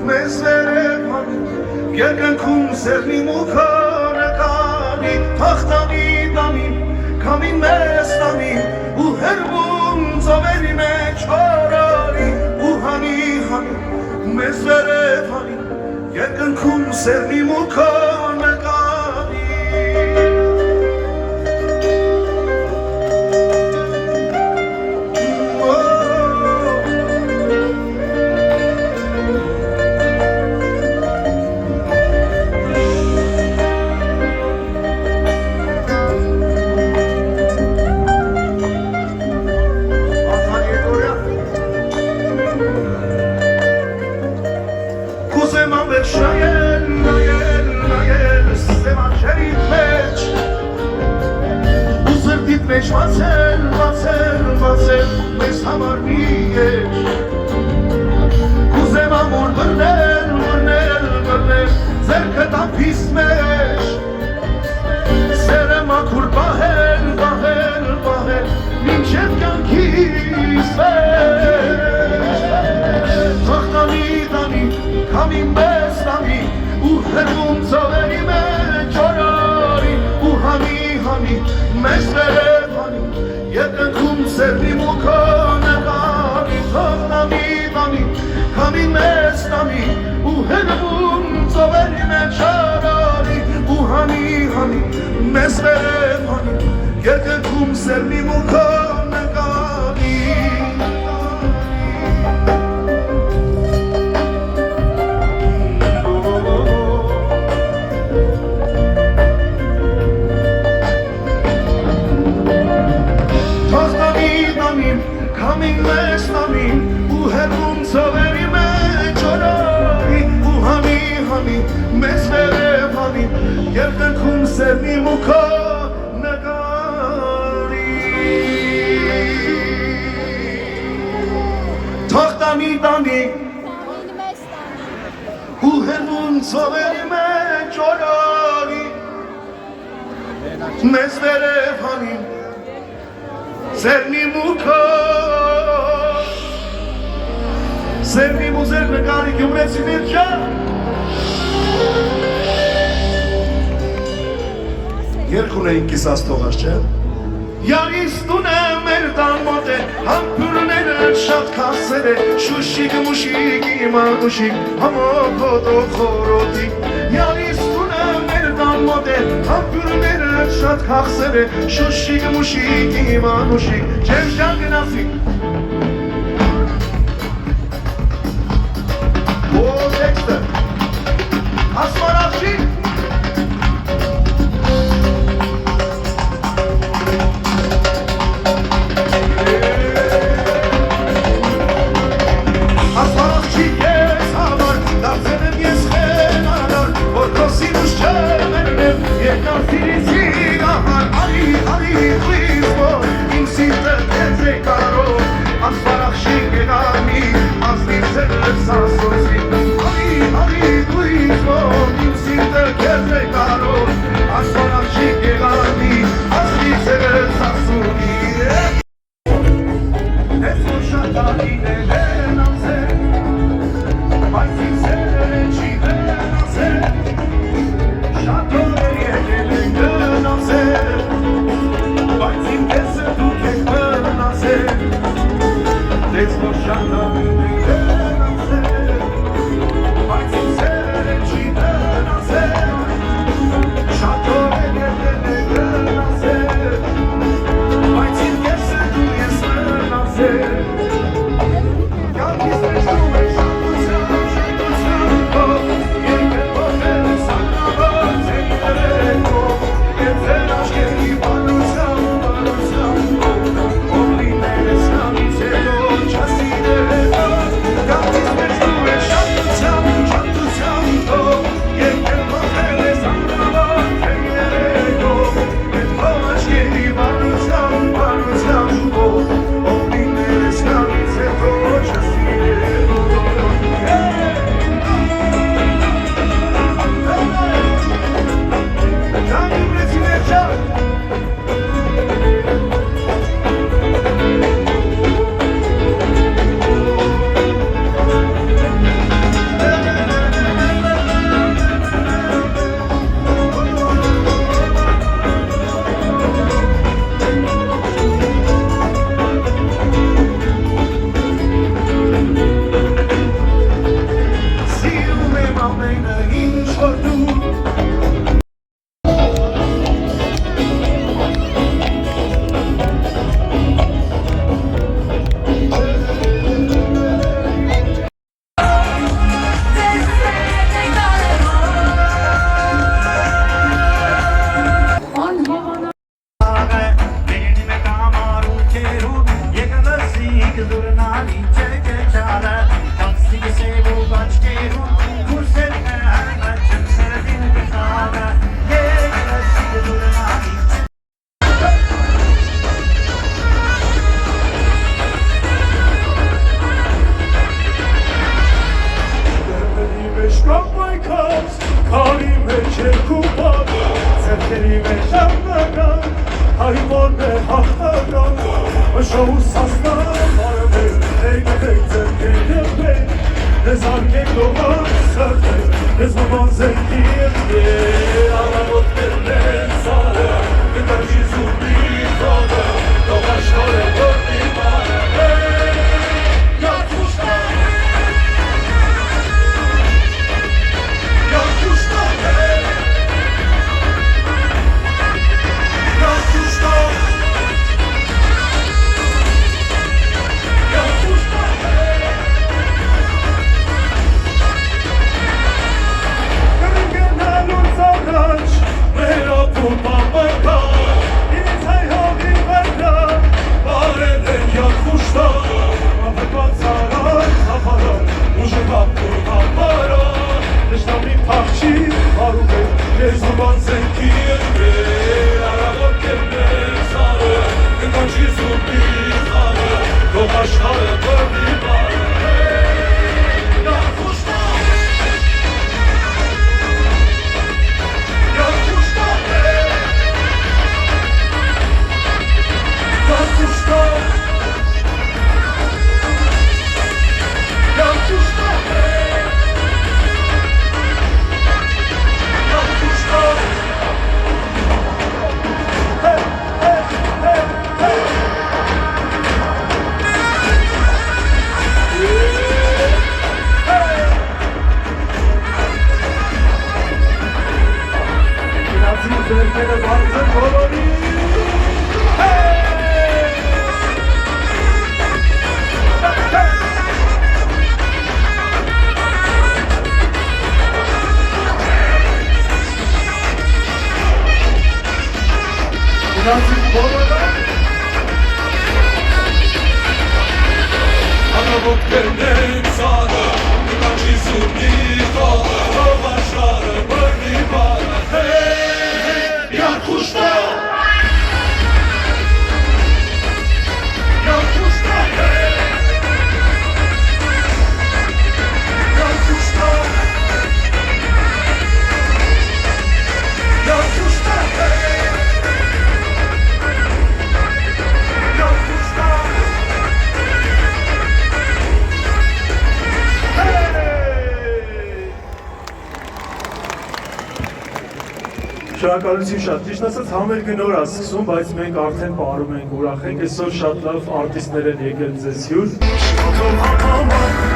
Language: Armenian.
մեզ վերևանի, երկնքում սերնի մուքանը կանի, թախտանի տանի, կամին մեզ տանի, ու հերվում ծովերի մեջ հարանի, ու հանի, մեզ վերևանի, երկնքում սերնի մուքանը կանի, Վացել, մեզ համար մի եջ Կուզեմ ամոր բրնել, ձերքը տապիս մեջ Սերը մաքուր պահել, մինչև կյանքիս վեջ Թախտանի տանի, կամին մեզ տանի Ու հերվում ծովերի մեջ օրարի Ու հանի, մեզ վերև հանի Երկնքում սերնի մուքանը կանի Թախտանի տանի, կամին մեզ տանի Ու հերվում ծովերի մեջ օրարի Ու հանի, մեզ վերև հանի Երկնքում սերնի մուքանը կանի Կամին մեզ տանի ու հերվում ծովերի մեջ օրարի Ու հանի, մեզ վերև հանի Երկնքում սերնի մուքանը կանի Թախտանի տանի ու հերվում ծովերի մեջ օրարի Մեզ վերև հանի Սերնի մուզեր նկարի գյումրեցիներ ջան Երկ ունեին կիսած թողած չէ Յարիս տունը մեր տան մոտ է Համպուրները շատ կասեր է Շուշիկ իմանուշիկ Համոքոտով խորոտիկ Յարիս տունը մեր տան մոտ է Համպուրները շատ կասեր է Շուշիկ իմանուշիկ Չեմ շան գնացիկ Տեքստը Ասմարախշի Ասմարախշի ես համար Դարձել եմ ես խենարար Որ կոսին ուշ չմերնեմ Երկար սիրիցի ահար Արի խույս որ Իմ սիրտը կեզ է կարով Ասմարախշի գենանի Ազնիվ ձերը սասոսի Արի դույս որ իմ սիրտը կեզ է կարով Ասմարախշի գեղանի ազնի ձերը սասունի Ես որ շատ արինել են անցել Բայց իմ սերը չի վենացել Շատ օրեր եկել են գնացել Բայց իմ կեսը դուք եք մնացել Ես որ շատ արինել են անցել Ես արկեք լողան սրտեր Ես ոման զենքիև Ալավոտներն են սարը Կտանջի զուբի խողը Տող աշխարը որնի բարը Յար կուշտա Յար կուշտա Յար կուշտա Շնորհակալություն շատ, ճիշտ ասած համերգը նոր է սկսում, բայց մենք արդեն պարում ենք, ուրախ ենք, այսօր շատ լավ արտիստներ են եկել ձեզ հյուր։